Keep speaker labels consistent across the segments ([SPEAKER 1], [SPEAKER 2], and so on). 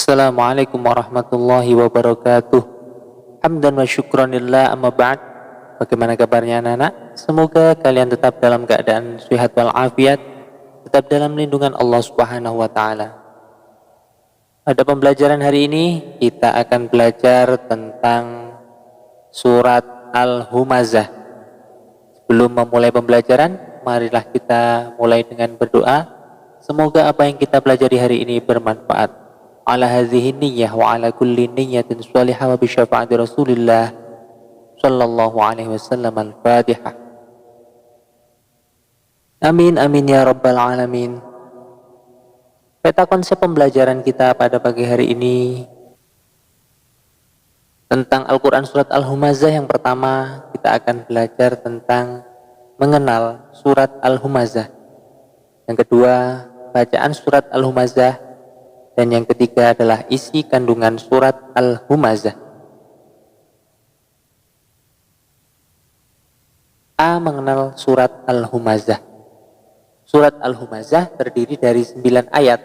[SPEAKER 1] Assalamualaikum warahmatullahi wabarakatuh. Hamdan wa syukranillah amma ba'd. Bagaimana kabarnya anak-anak? Semoga kalian tetap dalam keadaan sehat walafiat, tetap dalam lindungan Allah Subhanahu wa taala. Pada pembelajaran hari ini kita akan belajar tentang surat Al-Humazah. Sebelum memulai pembelajaran, marilah kita mulai dengan berdoa. Semoga apa yang kita pelajari hari ini bermanfaat. Ala hadhihi niyyah wa ala kulli niyyatin salihah wa bi syafaati Rasulillah sallallahu alaihi wasallam. Al-Fatihah. Amin amin ya rabbal alamin. Peta konsep pembelajaran kita pada pagi hari ini tentang Al-Quran surat Al-Humazah. Yang pertama, kita akan belajar tentang mengenal surat Al-Humazah. Yang kedua, bacaan surat Al-Humazah. Dan yang ketiga adalah isi kandungan surat Al-Humazah. A. Mengenal surat Al-Humazah. Surat Al-Humazah terdiri dari 9 ayat.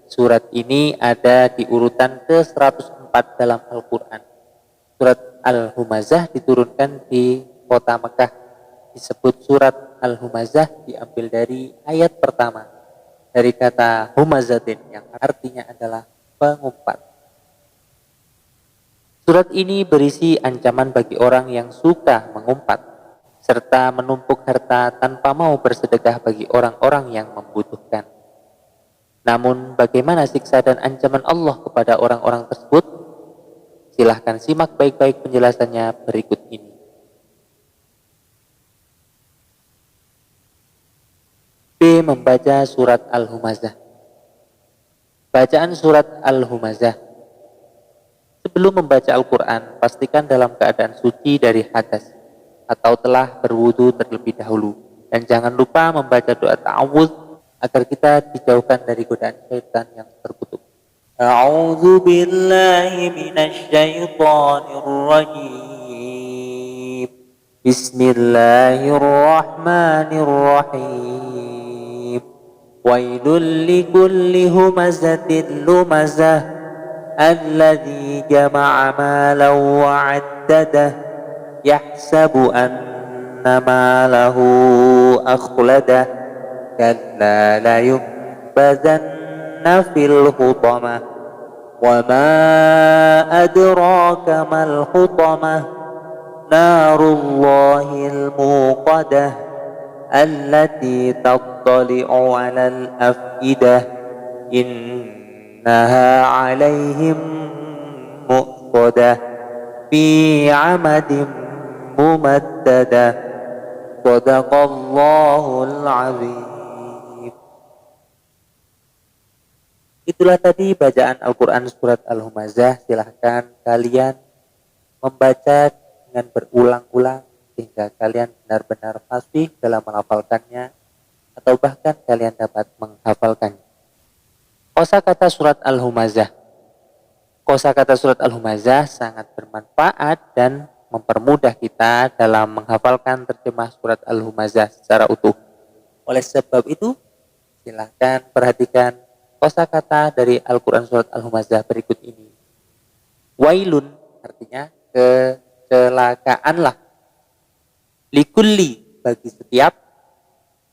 [SPEAKER 1] Surat ini ada di urutan ke-104 dalam Al-Quran. Surat Al-Humazah diturunkan di kota Mekah. Disebut surat Al-Humazah diambil dari ayat pertama. Dari kata humazatin yang artinya adalah pengumpat. Surat ini berisi ancaman bagi orang yang suka mengumpat serta menumpuk harta tanpa mau bersedekah bagi orang-orang yang membutuhkan. Namun bagaimana siksa dan ancaman Allah kepada orang-orang tersebut? Silahkan simak baik-baik penjelasannya berikut ini. B. Membaca surat Al-Humazah. Bacaan surat Al-Humazah. Sebelum membaca Al-Quran, pastikan dalam keadaan suci dari hadas atau telah berwudu terlebih dahulu. Dan jangan lupa membaca doa ta'awudz agar kita dijauhkan dari godaan syaitan yang terkutuk. A'udzu billahi minasy syaithanir rajim. Bismillahirrahmanirrahim. Wailul likulli humazatin lumazah alladzi jama'a malan wa 'addadah yahsabu anna malahu akhladah kalla la yunbazanna fil hutamah wa ma adraka mal hutamah narullahil muqadah allati tattali'u 'alal afidah innaha 'alaihim muqadah fi 'amadin mumaddadah. Shadaqallahul 'azim. Itulah tadi bacaan Al-Quran surat Al-Humazah. Silahkan kalian membaca dengan berulang-ulang sehingga kalian benar-benar fasih dalam melafalkannya atau bahkan kalian dapat menghafalkannya. Kosakata surat Al-Humazah. Kosakata surat Al-Humazah sangat bermanfaat dan mempermudah kita dalam menghafalkan terjemah surat Al-Humazah secara utuh. Oleh sebab itu, silahkan perhatikan kosakata dari Al-Quran surat Al-Humazah berikut ini. Wailun artinya kecelakaanlah. Likulli bagi setiap,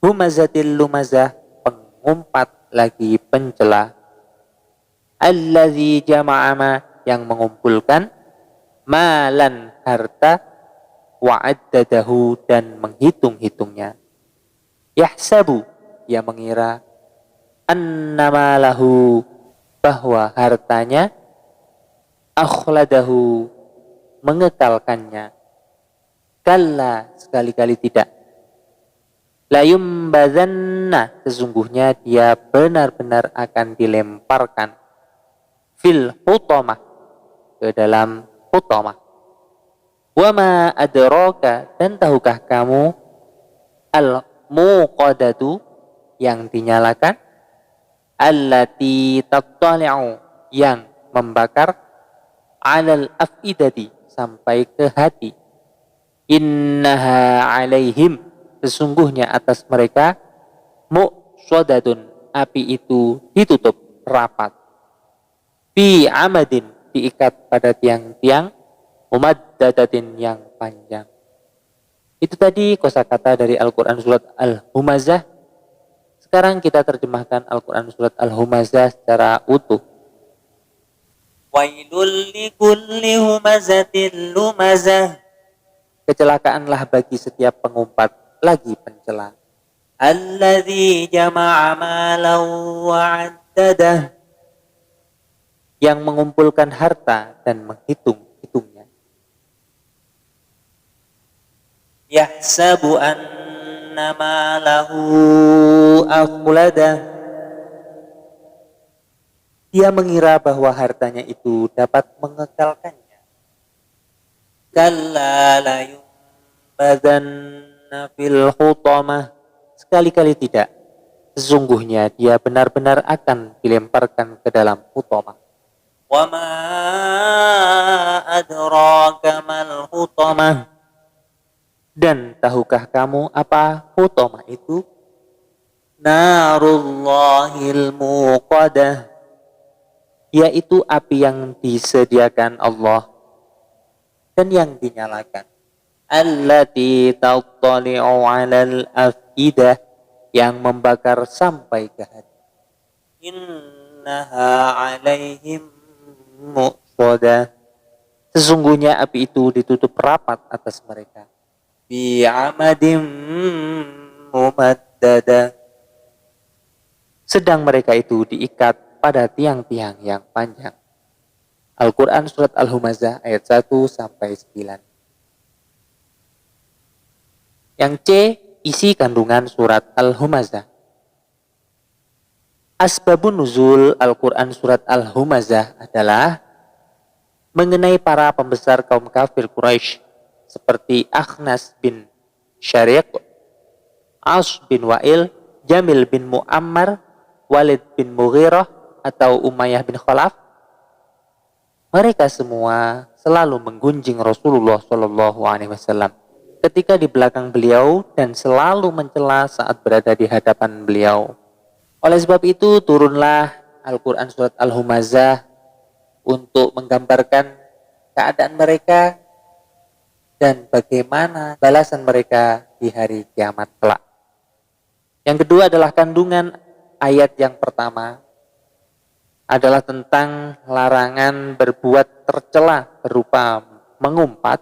[SPEAKER 1] humazatil lumazah pengumpat lagi pencela, allazi jama'ama yang mengumpulkan, malan harta, wa'addadahu dan menghitung-hitungnya, yahsabu yang mengira, annamalahu bahwa hartanya, akhladahu mengekalkannya. Kalla sekali-kali tidak. La yumbazanna sesungguhnya dia benar-benar akan dilemparkan fil hutamah ke dalam hutamah. Wa ma adraka dan tahukah kamu al muqadatu yang dinyalakan, allati tattali'u yang membakar, alal afidati sampai ke hati. Innaha alaihim sesungguhnya atas mereka, muqsadatun api itu ditutup rapat, fi amadin, diikat pada tiang-tiang, mumaddadatin, yang panjang. Itu tadi kosakata dari Al-Quran surat Al-Humazah. Sekarang kita terjemahkan Al-Quran surat Al-Humazah secara utuh. Wailul likulli humazatin lumazah. Kecelakaanlah bagi setiap pengumpat lagi pencela. Alladzi jama'a malan wa'addadah, yang mengumpulkan harta dan menghitung-hitungnya. Yahsabu anna malahu akhladah, dia mengira bahwa hartanya itu dapat mengekalkannya. Kalla la yunbadanna fil hutamah, sekali-kali tidak. Sesungguhnya dia benar-benar akan dilemparkan ke dalam hutamah. Wa ma adraka mal hutamah, dan tahukah kamu apa hutamah itu? Narullahil muqadah, yaitu api yang disediakan Allah dan yang dinyalakan. Allati tattali'u 'alal afidah, yang membakar sampai ke hati. Innaha 'alaihim muqsadah, sesungguhnya api itu ditutup rapat atas mereka. Bi 'amadim mumaddada, sedang mereka itu diikat pada tiang-tiang yang panjang. Al-Quran surat Al-Humazah ayat 1 sampai 9. Yang C, isi kandungan surat Al-Humazah. Asbabun nuzul Al-Quran surat Al-Humazah adalah mengenai para pembesar kaum kafir Quraisy seperti Akhnas bin Syariq, As bin Wa'il, Jamil bin Muammar, Walid bin Mughirah, atau Umayyah bin Khalaf. Mereka semua selalu menggunjing Rasulullah SAW ketika di belakang beliau dan selalu mencela saat berada di hadapan beliau. Oleh sebab itu turunlah Al-Quran surat Al-Humazah untuk menggambarkan keadaan mereka dan bagaimana balasan mereka di hari kiamat kelak. Yang kedua adalah kandungan ayat yang pertama adalah tentang larangan berbuat tercela berupa mengumpat,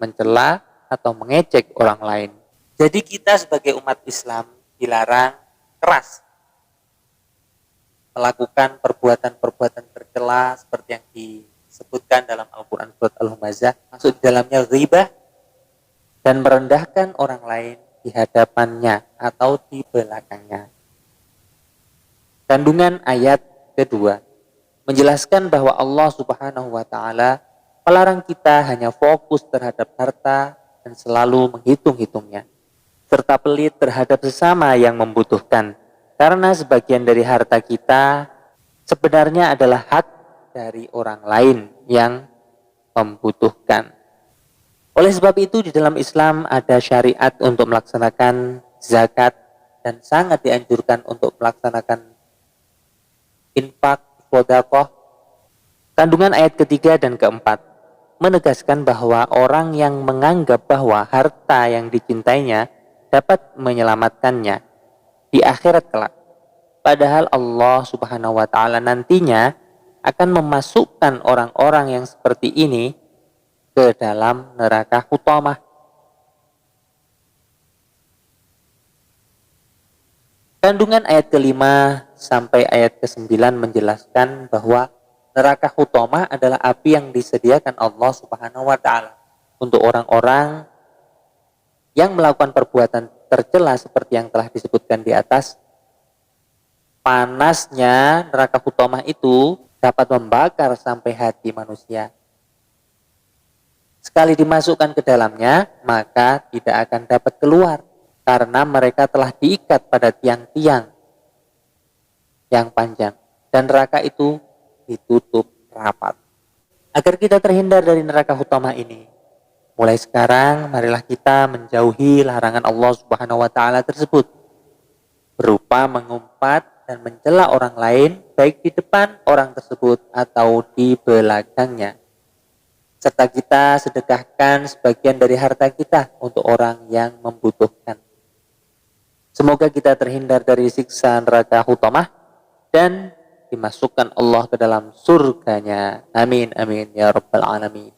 [SPEAKER 1] mencela, atau mengejek orang lain. Jadi kita sebagai umat Islam dilarang keras melakukan perbuatan-perbuatan tercela seperti yang disebutkan dalam Al-Quran surat Al-Humazah, maksud di dalamnya ghibah dan merendahkan orang lain di hadapannya atau di belakangnya. Kandungan ayat kedua menjelaskan bahwa Allah Subhanahu wa taala melarang kita hanya fokus terhadap harta dan selalu menghitung-hitungnya, serta pelit terhadap sesama yang membutuhkan, karena sebagian dari harta kita sebenarnya adalah hak dari orang lain yang membutuhkan. Oleh sebab itu di dalam Islam ada syariat untuk melaksanakan zakat dan sangat dianjurkan untuk melaksanakan infak, sedekah. Kandungan ayat ketiga dan keempat menegaskan bahwa orang yang menganggap bahwa harta yang dicintainya dapat menyelamatkannya di akhirat kelak, padahal Allah Subhanahu wa taala nantinya akan memasukkan orang-orang yang seperti ini ke dalam neraka hutamah. Kandungan ayat kelima sampai ayat ke-9 menjelaskan bahwa neraka hutamah adalah api yang disediakan Allah Subhanahu wa taala untuk orang-orang yang melakukan perbuatan tercela seperti yang telah disebutkan di atas. Panasnya neraka hutamah itu dapat membakar sampai hati manusia. Sekali dimasukkan ke dalamnya, maka tidak akan dapat keluar karena mereka telah diikat pada tiang-tiang yang panjang dan neraka itu ditutup rapat. Agar kita terhindar dari neraka hutamah ini, mulai sekarang marilah kita menjauhi larangan Allah Subhanahu wa taala tersebut berupa mengumpat, dan mencela orang lain, baik di depan orang tersebut atau di belakangnya. Serta kita sedekahkan sebagian dari harta kita untuk orang yang membutuhkan. Semoga kita terhindar dari siksa neraka hutamah dan dimasukkan Allah ke dalam surganya. Amin, amin, ya rabbal alamin.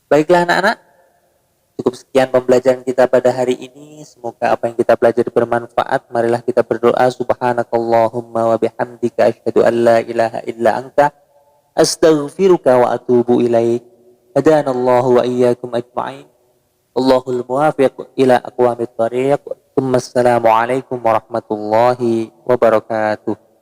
[SPEAKER 1] Baiklah anak-anak, cukup sekian pembelajaran kita pada hari ini. Semoga apa yang kita pelajari bermanfaat. Marilah kita berdoa. Subhanakallahumma wa bihamdika asyhadu an la ilaha illa anta astaghfiruka wa atubu ilaik. Hadanallahu wa iyyakum ajma'in. Allahul muwafiq ila aqwamit thariq. Assalamualaikum warahmatullahi wabarakatuh.